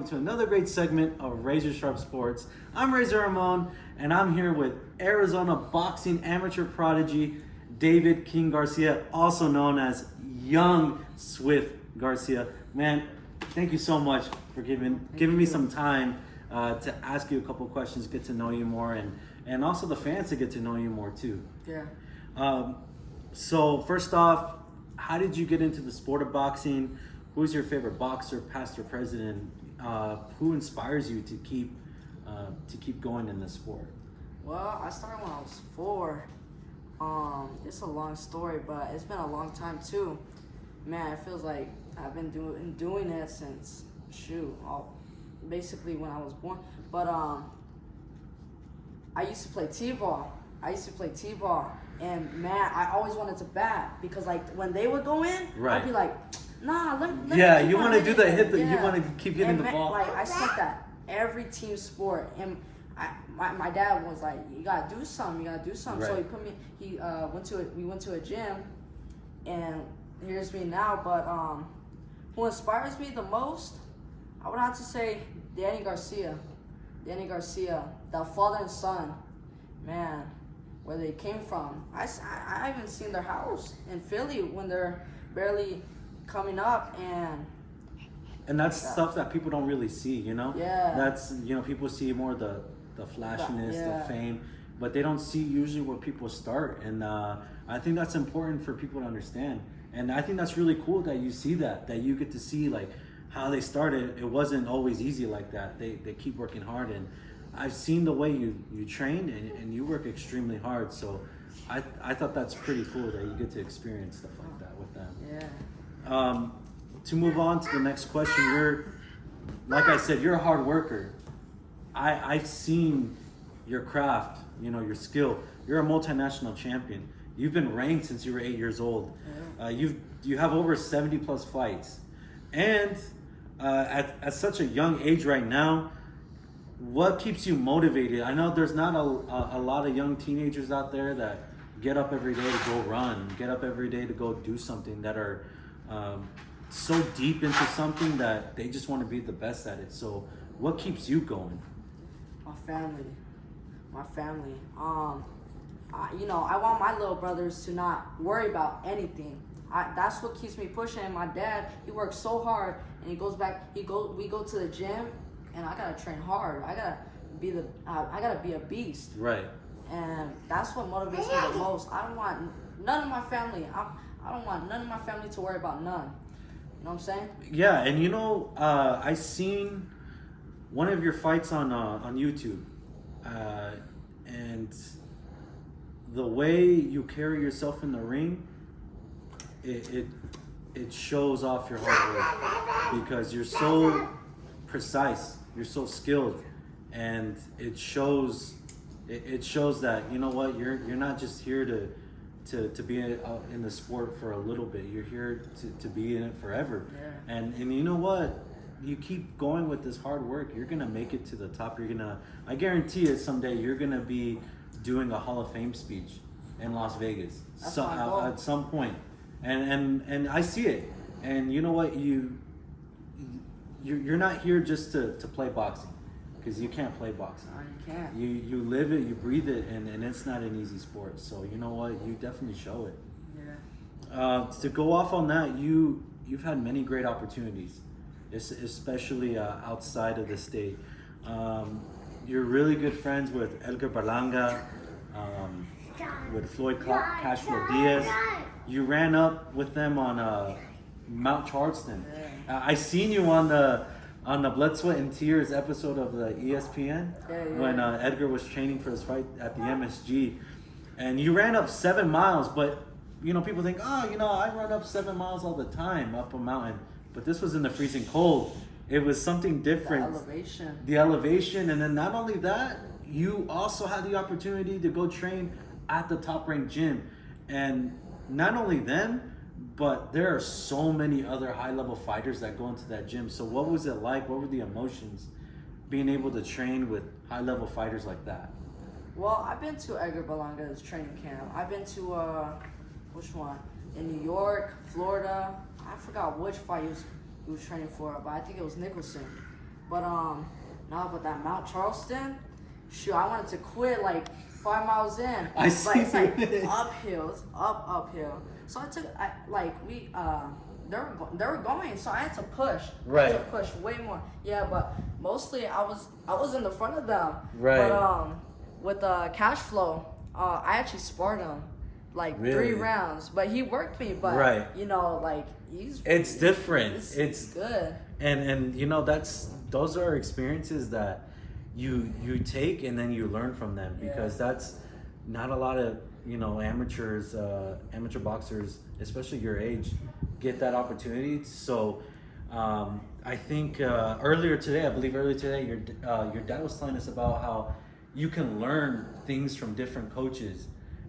welcome to another great segment of Razor Sharp Sports. I'm Razor Ramon, and I'm here with Arizona boxing amateur prodigy David King Garcia, also known as Young Swift Garcia. Man, thank you so much for giving me some time to ask you a couple questions, get to know you more, and also the fans to get to know you more too. Yeah. So first off, how did you get into the sport of boxing? Who's your favorite boxer, past or present? Who inspires you to keep going in this sport? Well, I started when I was 4. It's a long story, but it's been a long time too. Man, it feels like I've been doing it since basically when I was born. But I used to play t-ball. And man, I always wanted to bat because like when they would go in, right. I'd be like, nah, let yeah, me you want to do the hit. Yeah. You want to keep hitting the ball. Like I sucked at every team sport, and my dad was like, you gotta do something. Right. So he put me. We went to a gym, and here's me now. But who inspires me the most? I would have to say Danny Garcia, the father and son, man. Where they came from. I haven't seen their house in Philly when they're barely coming up, and that's stuff that people don't really see, you know? Yeah. That's, people see more the flashiness, the fame, but they don't see usually where people start. And I think that's important for people to understand. And I think that's really cool that you see that you get to see like how they started. It wasn't always easy like that. They keep working hard, and I've seen the way you train and you work extremely hard. So I thought that's pretty cool that you get to experience stuff like that with them. Yeah. To move on to the next question, like I said, you're a hard worker. I've seen your craft, your skill. You're a multinational champion. You've been ranked since you were 8 years old. You have over 70 plus fights. And at such a young age right now, what keeps you motivated? I know there's not a lot of young teenagers out there that get up every day to go run, get up every day to go do something, that are so deep into something that they just want to be the best at it. So what keeps you going? My family. I want my little brothers to not worry about anything. That's what keeps me pushing. And my dad, he works so hard, and we go to the gym, and I gotta train hard. I gotta be a beast. Right. And that's what motivates me the most. I don't want none of my family. I don't want none of my family to worry about none. You know what I'm saying? Yeah, and I seen one of your fights on YouTube, and the way you carry yourself in the ring, it shows off your hard work because you're so precise. You're so skilled, and it shows that you're not just here to be in the sport for a little bit. You're here to be in it forever. Yeah. And you know what? You keep going with this hard work, you're gonna make it to the top. I guarantee it, someday you're gonna be doing a Hall of Fame speech in Las Vegas. That's my goal. At some point. And I see it. And you know what? You're not here just to play boxing, because you can't play boxing. No, you can't. You live it, you breathe it, and it's not an easy sport. So you know what? You definitely show it. Yeah. To go off on that, you've had many great opportunities, especially outside of the state. You're really good friends with Edgar Berlanga, with Floyd Castro Diaz. You ran up with them on Mount Charleston. Yeah. I seen you on the Blood, Sweat, and Tears episode of the ESPN when Edgar was training for his fight at the MSG, and you ran up 7 miles. But people think, I run up 7 miles all the time up a mountain, but this was in the freezing cold. It was something different. The elevation, and then not only that, you also had the opportunity to go train at the top-ranked gym, and not only them, but there are so many other high-level fighters that go into that gym. So what was it like? What were the emotions being able to train with high-level fighters like that? Well, I've been to Edgar Berlanga's training camp. I've been to, which one? In New York, Florida. I forgot which fight he was training for, but I think it was Nicholson. But no, but that Mount Charleston, shoot, I wanted to quit like 5 miles in. I see. But it's like uphill. It's uphill. So they were going, so I had to push. Right. I had to push way more. Yeah, but mostly I was in the front of them. Right. But with cash flow, I actually sparred him like Really? 3 rounds. But he worked me. But Right. you know, like It's different. It's good. And you know, those are experiences that you take and then you learn from them, because that's not a lot of, you know, amateur boxers, especially your age, get that opportunity. So I think earlier today your dad was telling us about how you can learn things from different coaches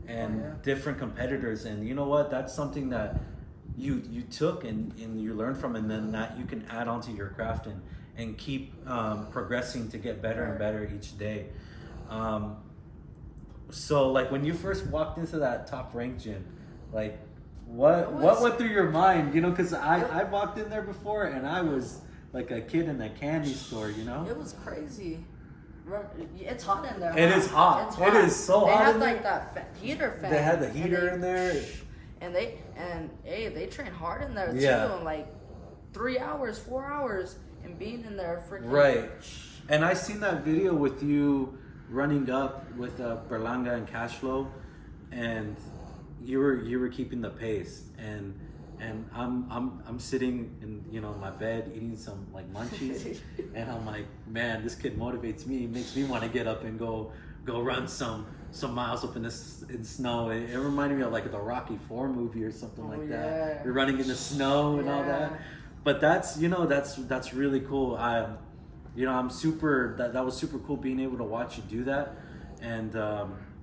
and different competitors, and you know what, that's something that you took and you learned from, and then that you can add on to your craft and keep progressing to get better and better each day. So like when you first walked into that Top Rank gym, like what went through your mind? You know, because I walked in there before and I was like a kid in a candy store, you know? It was crazy. It's hot in there. It is hot. It's It is so hot. They had in like there. that heater fan. They had the heater in there. And they train hard in there too. Yeah. And like 3 hours, 4 hours, and being in there freaking. Right. And I seen that video with you running up with Berlanga and Cashflow, and you were keeping the pace, and I'm sitting in, you know, my bed eating some like munchies, and I'm like, man, this kid motivates me. It makes me want to get up and go run some miles up in snow. It reminded me of like the Rocky IV movie or something like that. You're running in the snow and all that. But that's, you know, that's really cool. You know, I'm super. That was super cool being able to watch you do that, and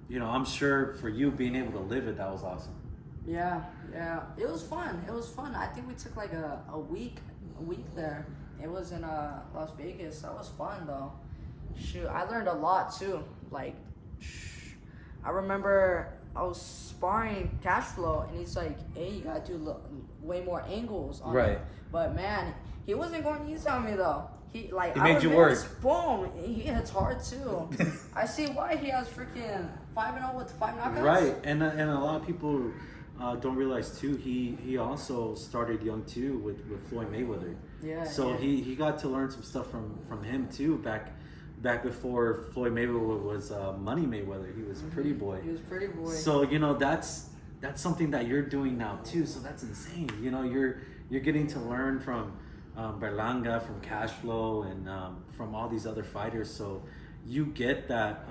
you know, I'm sure for you being able to live it, that was awesome. Yeah, it was fun. I think we took like a week there. It was in Las Vegas. That was fun though. Shoot, I learned a lot too. Like, I remember I was sparring Cashflow, and he's like, "Hey, you gotta do way more angles on it." But man, he wasn't going easy on me though. He made you work. Boom, he hits hard too. I see why he has freaking 5-0 with 5 knockouts. Right, and a lot of people don't realize too. He also started young too with Floyd Mayweather. Yeah. So he got to learn some stuff from him too back before Floyd Mayweather was Money Mayweather. He was Pretty Boy. He was Pretty Boy. So you know that's something that you're doing now too. So that's insane. You know, you're getting to learn from Berlanga, from Cashflow, and from all these other fighters. So you get that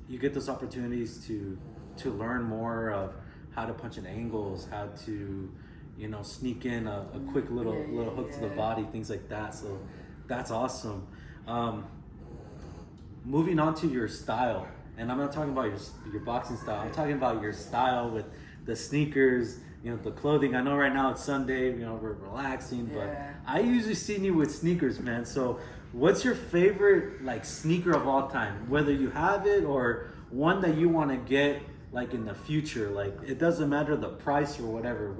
you get those opportunities to learn more of how to punch at angles, how to, you know, sneak in a quick little hook to the body, things like that. So that's awesome. Moving on to your style, and I'm not talking about your boxing style. I'm talking about your style with the sneakers, you know, the clothing. I know right now it's Sunday, you know, we're relaxing, but I usually see you with sneakers, man. So what's your favorite like sneaker of all time? Whether you have it or one that you want to get like in the future, like it doesn't matter the price or whatever.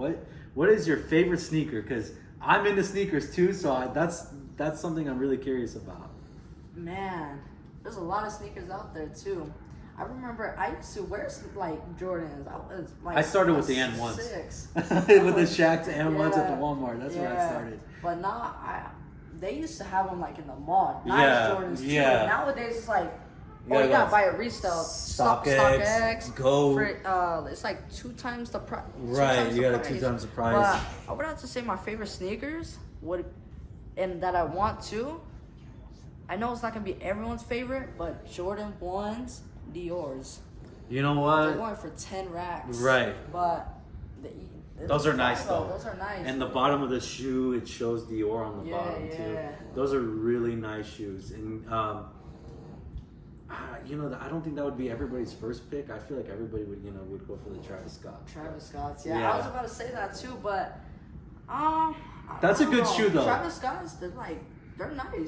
What is your favorite sneaker? Because I'm into sneakers too, so that's something I'm really curious about. Man, there's a lot of sneakers out there too. I remember I used to wear like Jordans. I started with the N1s. With the Shaq's N1s at the Walmart. That's where I started. But now they used to have them like in the mall. Not Jordans too. Like, nowadays it's like, you gotta buy a resale. StockX. Go. It's like 2 times the price. Right, you got 2 times the price. But I would have to say my favorite sneakers and that I want to. I know it's not gonna be everyone's favorite, but Jordan 1s, Dior's. You know what? They're going for 10 racks. Right. But those are nice though. Those are nice. And the bottom of the shoe, it shows Dior on the bottom too. Those are really nice shoes. And you know, I don't think that would be everybody's first pick. I feel like everybody would go for the Travis Scott. Travis Scott's, I was about to say that too, but that's a good shoe though. Travis Scott's, they're nice.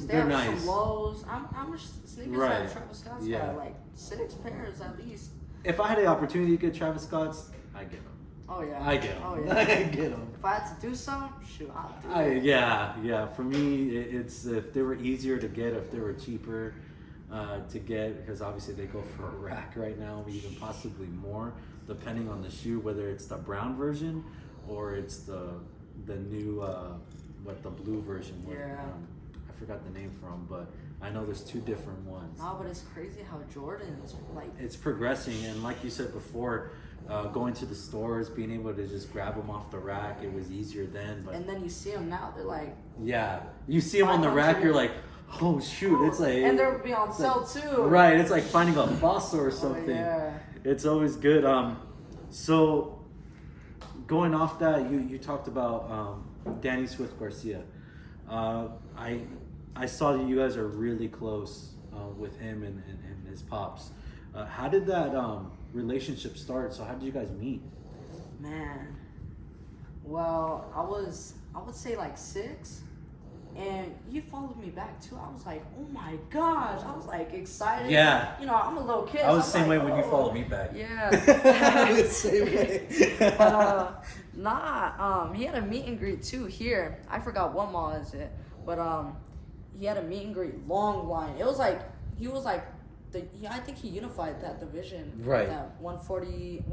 They're have nice. Some lows. How much sneakers have Travis Scott's got? Like 6 pairs at least. If I had the opportunity to get Travis Scott's, I'd get them. Oh yeah. I get them. Oh yeah. I get them. If I had to do something, shoot, I'll do it. Yeah. For me, it's if they were easier to get, if they were cheaper to get, because obviously they go for a rack right now, even possibly more, depending on the shoe, whether it's the brown version or it's the new the blue version. Yeah. I forgot the name from, but I know there's two different ones. No, but it's crazy how Jordan's like. It's progressing, and like you said before, going to the stores, being able to just grab them off the rack, it was easier then. But and then you see them now, they're like. Yeah, you see them on the rack, you're like, oh shoot, it's like. And they'll be on sale too. Right, it's like finding a fossil or something. Oh, yeah. It's always good. So going off that, you talked about Danny Swift Garcia. I saw that you guys are really close with him and his pops. How did that relationship start? So how did you guys meet? Man, well, I would say like 6, and you followed me back too. I was like, oh my gosh, I was like excited. Yeah. You know, I'm a little kid. I was so the same like, way when you followed me back. Yeah. The same way. But he had a meet and greet too here. I forgot what mall is it, but he had a meet and greet, long line. It was like he was like I think he unified that division. Right. That 140,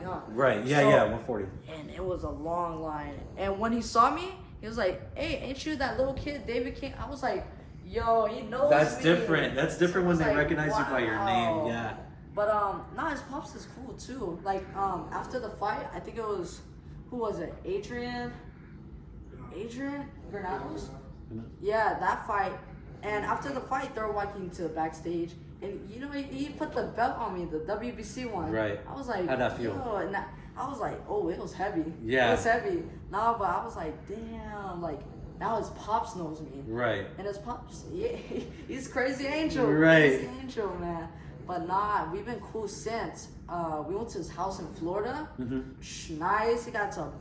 huh? Right. Yeah. So, 140. And it was a long line. And when he saw me, he was like, "Hey, ain't you that little kid, David King?" I was like, "Yo, he knows That's me." different. That's different when they like, recognize you by your name. Yeah. But his pops is cool too. Like after the fight, I think it was, who was it? Adrian Granados? Yeah, that fight. And after the fight, they're walking to the backstage, and you know he put the belt on me, the WBC one. Right. I was like, how'd that feel? Yo, and I was like, oh, it was heavy. Yeah. It was heavy. No, but I was like, damn, like now his pops knows me. Right. And his pops, yeah, he's crazy angel. Right. Crazy angel, man. But we've been cool since. We went to his house in Florida. Mm-hmm. Nice. He got a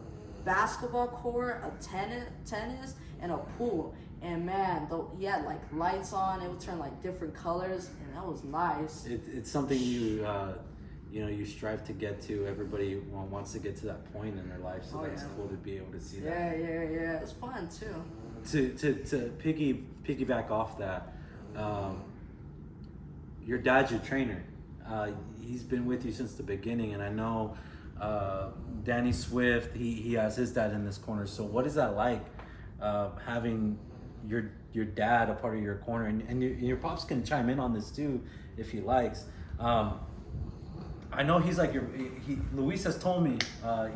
basketball court, a tennis, and a pool. And man, he had like lights on. It would turn like different colors, and that was nice. It's something you strive to get to. Everybody wants to get to that point in their life, so that's cool to be able to see that. Yeah. It's fun too. To piggyback off that, your dad's your trainer. He's been with you since the beginning, and I know Danny Swift. He has his dad in this corner. So what is that like, having your dad a part of your corner, and your pops can chime in on this too if he likes. I know he's like Luis has told me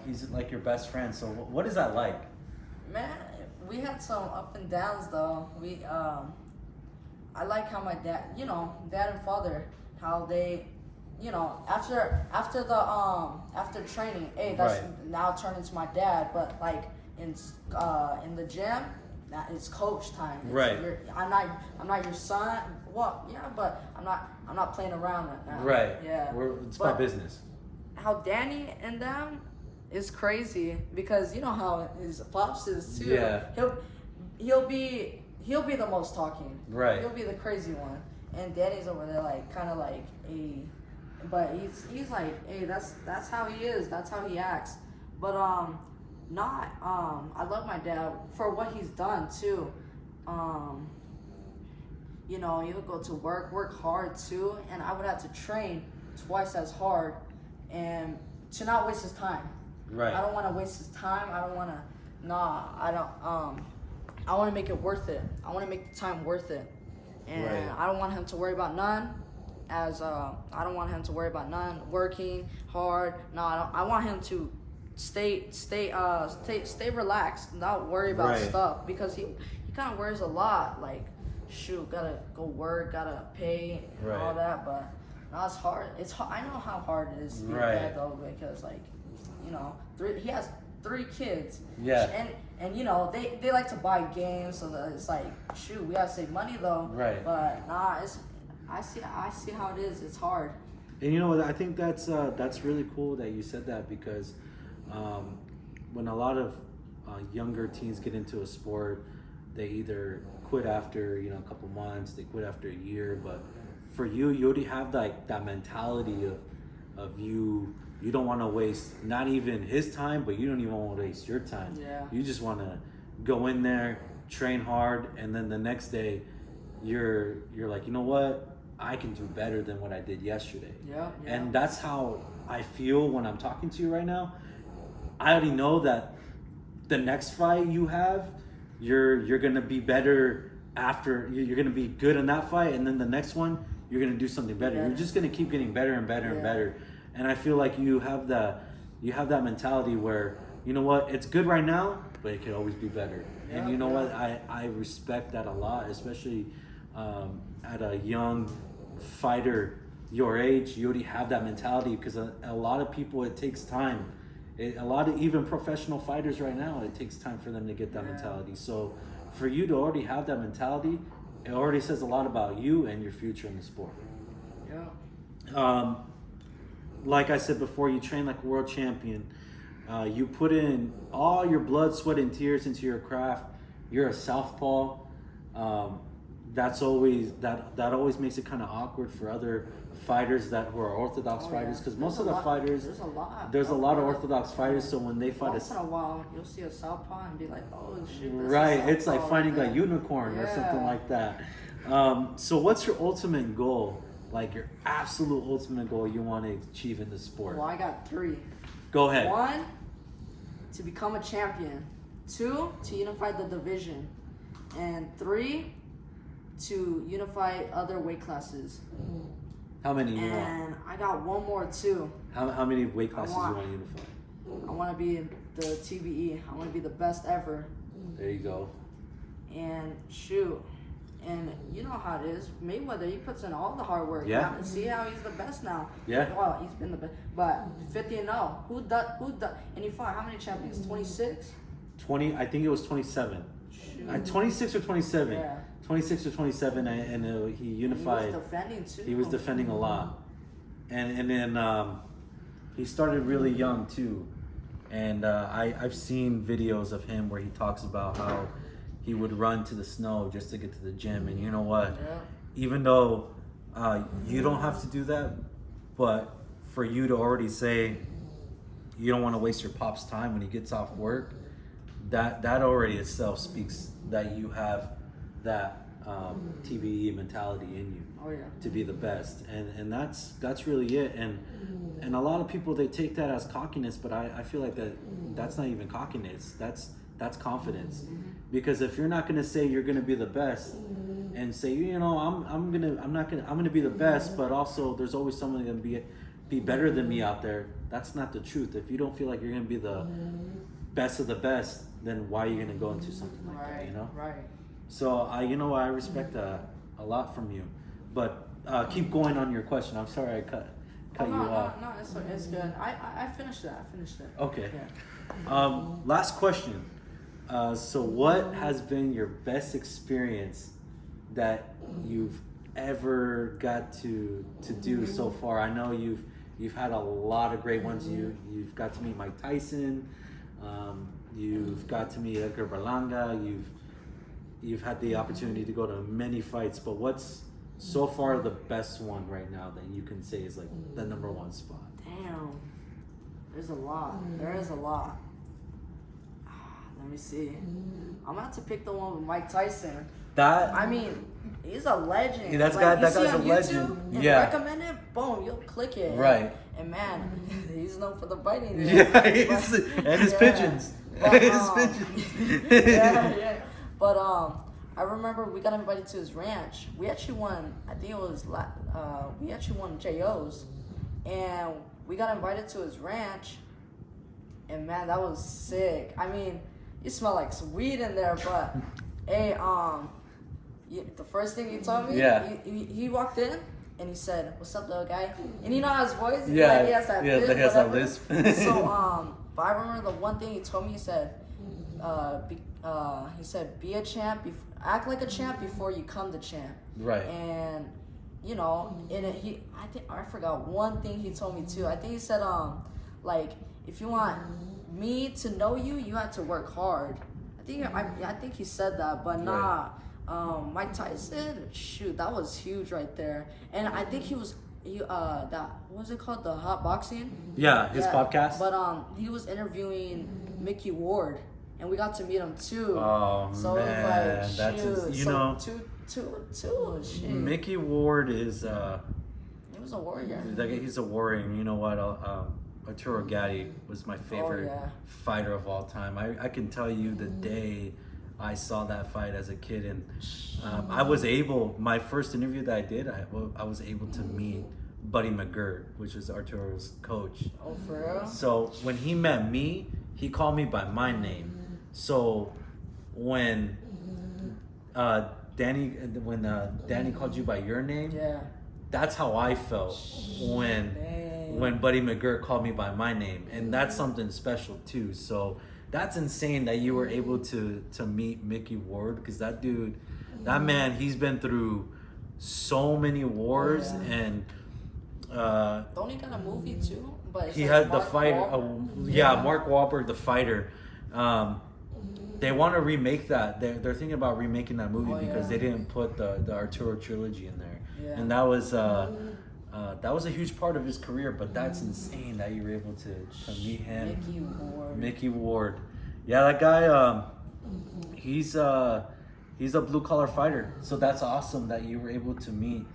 he's like your best friend. So what is that like? Man, we had some up and downs though. I like how my dad and father, how they, after training, hey, that's right. Now turned into my dad, but like in the gym, it's coach time. Right. I'm not your son. Well, yeah, but I'm not playing around right now. Right. Yeah. It's about business. How Danny and them is crazy because you know how his pops is too. Yeah. He'll be the most talking. Right. He'll be the crazy one, and Danny's over there like kind of like but he's like, hey, that's how he is. That's how he acts. But I love my dad for what he's done too. He'll go to work hard too, and I would have to train twice as hard, and to not waste his time. Right. I don't want to waste his time. I don't want to. I want to make it worth it. I want to make the time worth it, and right. I don't want him to worry about none. I don't want him to worry about none. Working hard. No, I want him to stay relaxed, not worry about right. stuff, because he kind of worries a lot. Like, shoot, gotta go work, gotta pay, and right. all that. But no, it's hard. I know how hard it is to be right. a dad though, because he has 3 kids. Yeah. And they like to buy games, so that it's like, shoot, we gotta save money though. Right. But I see how it is. It's hard. And I think that's really cool that you said that, because when a lot of younger teens get into a sport, they either quit after a couple months, they quit after a year. But for you already have that mentality of of you. You don't want to waste not even his time, but you don't even want to waste your time. Yeah. You just want to go in there, train hard, and then the next day, you're like, you know what? I can do better than what I did yesterday. Yeah. And that's how I feel when I'm talking to you right now. I already know that the next fight you have, you're gonna be better after. You're gonna be good in that fight, and then the next one, you're gonna do something better. You're just gonna keep getting better and better and better. And I feel like you have that mentality where, you know what, it's good right now, but it could always be better. And you know what, I respect that a lot, especially at a young fighter your age. You already have that mentality, because a lot of people, it takes time. A lot of even professional fighters right now, it takes time for them to get that mentality. So for you to already have that mentality, it already says a lot about you and your future in the sport. Like I said before, you train like a world champion. You put in all your blood, sweat, and tears into your craft. You're a southpaw. That's always that always makes it kind of awkward for other fighters who are orthodox fighters, because most of the fighters, there's a lot of orthodox fighters. So when they fight, once in a while you'll see a southpaw and be like, oh shit, right? It's like finding a unicorn or something like that. So what's your ultimate goal? Like your absolute ultimate goal you want to achieve in the sport? Well, I got 3. Go ahead. 1, to become a champion. 2, to unify the division. And 3, to unify other weight classes. How many you want? And I got one more too. How many weight classes you want to unify? I want to be in the TBE. I want to be the best ever. There you go. And shoot. And you know how it is. Mayweather, he puts in all the hard work. Yeah. See how he's the best now. Yeah. Well, he's been the best. But 50-0. Who does? And he fought how many champions? 26? 20. I think it was 27. 26 or 27. Yeah. 26 or 27, and he unified. He was defending too. He was defending a lot, and then he started really young too, and I've seen videos of him where he talks about how he would run to the snow just to get to the gym. And you know what? Yeah. Even though you don't have to do that, but for you to already say you don't want to waste your pop's time when he gets off work, that already itself speaks that you have that TBE mentality in you. Oh, yeah. To be the best, and that's really it. And a lot of people, they take that as cockiness, but I feel like that's not even cockiness. That's confidence. Because if you're not gonna say you're gonna be the best, and say, you know, I'm gonna be the best, but also there's always someone gonna be better than me out there. That's not the truth. If you don't feel like you're gonna be the best of the best, then why are you gonna go into something like that? You know? Right. So I respect that a lot from you, but keep going on your question. I'm sorry I cut you off. No, it's good. I finished that. Okay. Yeah. Last question. So what has been your best experience that you've ever got to do so far? I know you've had a lot of great ones. You've got to meet Mike Tyson. You've got to meet Edgar Berlanga. You've had the opportunity to go to many fights, but what's so far the best one right now that you can say is like the number 1 spot? Damn. There's a lot. There is a lot. Let me see. I'm gonna have to pick the one with Mike Tyson. I mean, he's a legend. Yeah, that guy's a legend. And yeah. Recommend it, boom, you'll click it. Right. And man, he's known for the biting. Yeah, and his pigeons. But, his pigeons. yeah. But I remember we got invited to his ranch. We actually won. I think it was we actually won JOs, and we got invited to his ranch. And man, that was sick. I mean, it smelled like some weed in there, but hey, the first thing he told me, he walked in and he said, "What's up, little guy?" And you know his voice, he has that lisp. So but I remember the one thing he told me. He said, "Be a champ. Act like a champ before you come to champ." Right. And you know, I forgot one thing he told me too. I think he said, like, if you want me to know you, you have to work hard. I think he said that, but nah. Mike Tyson, shoot, that was huge right there. And I think he was that what was it called? The Hot Boxing. Yeah, his podcast. But he was interviewing Mickey Ward, and we got to meet him too. Oh so man, it was like, that's shoot. you know. Two. Shit. Mickey Ward is. He was a warrior. He's a warrior. And you know what? Arturo Gatti was my favorite fighter of all time. I can tell you the day I saw that fight as a kid, and I was able. My first interview that I did, I was able to meet Buddy McGirt, which is Arturo's coach. Oh, for real? So when he met me, he called me by my name. So when Danny called you by your name, that's how I felt when Buddy McGirt called me by my name, and that's something special too. So that's insane that you were able to meet Mickey Ward, because that man, he's been through so many wars, and don't he got a movie too? But he had the fighter. Mark Wahlberg, the fighter. They want to remake that. They're thinking about remaking that movie because they didn't put the Arturo trilogy in there, and that was a huge part of his career. But that's insane that you were able to meet him. Mickey Ward. Yeah, that guy. He's a blue collar fighter. So that's awesome that you were able to meet.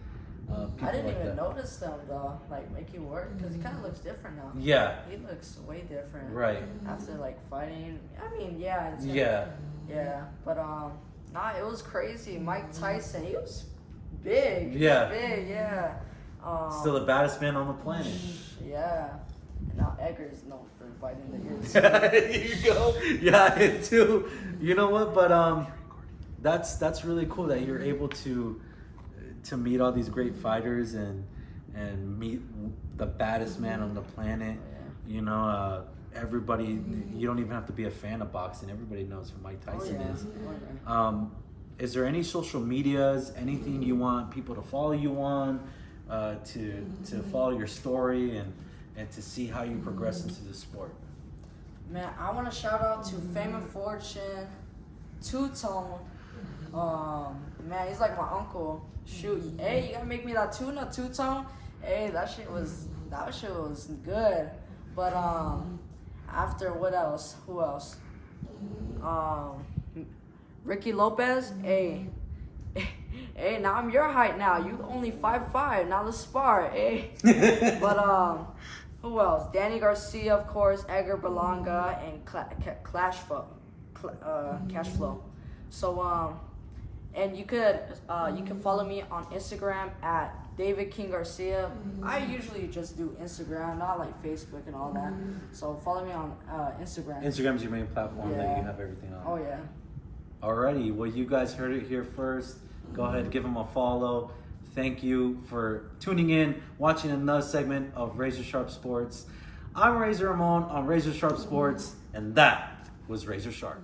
I didn't even notice them though, like Mickey Ward, because he kind of looks different now. Yeah. He looks way different. Right. After like fighting, I mean, yeah. But nah, it was crazy. Mike Tyson, he was big. Yeah. Big, yeah. Still the baddest man on the planet. Yeah. And now Edgar's known for biting the ears. There you go. Yeah, it too. You know what? But that's really cool that you're able to meet all these great fighters and meet the baddest man on the planet. You know, everybody, you don't even have to be a fan of boxing. Everybody knows who Mike Tyson is. Is there any social medias, anything you want people to follow you on, to follow your story and to see how you progress into the sport? Man, I want to shout out to Fame and Fortune, Two-Tone. Man, he's like my uncle. Shoot, hey, you gotta make me that tuna two-tone. Hey, that shit was good. But after what else? Who else? Ricky Lopez. Hey, now I'm your height now. You only 5'5". Now let's spar. Hey. But who else? Danny Garcia, of course. Edgar Berlanga and Cashflow. So and you could follow me on Instagram at David King Garcia. I usually just do Instagram, not like Facebook and all that. So follow me on Instagram. Instagram's your main platform that you have everything on. Oh yeah. Alrighty, well you guys heard it here first. Go ahead, give them a follow. Thank you for tuning in, watching another segment of Razor Sharp Sports. I'm Razor Ramon on Razor Sharp Sports, and that was Razor Sharp.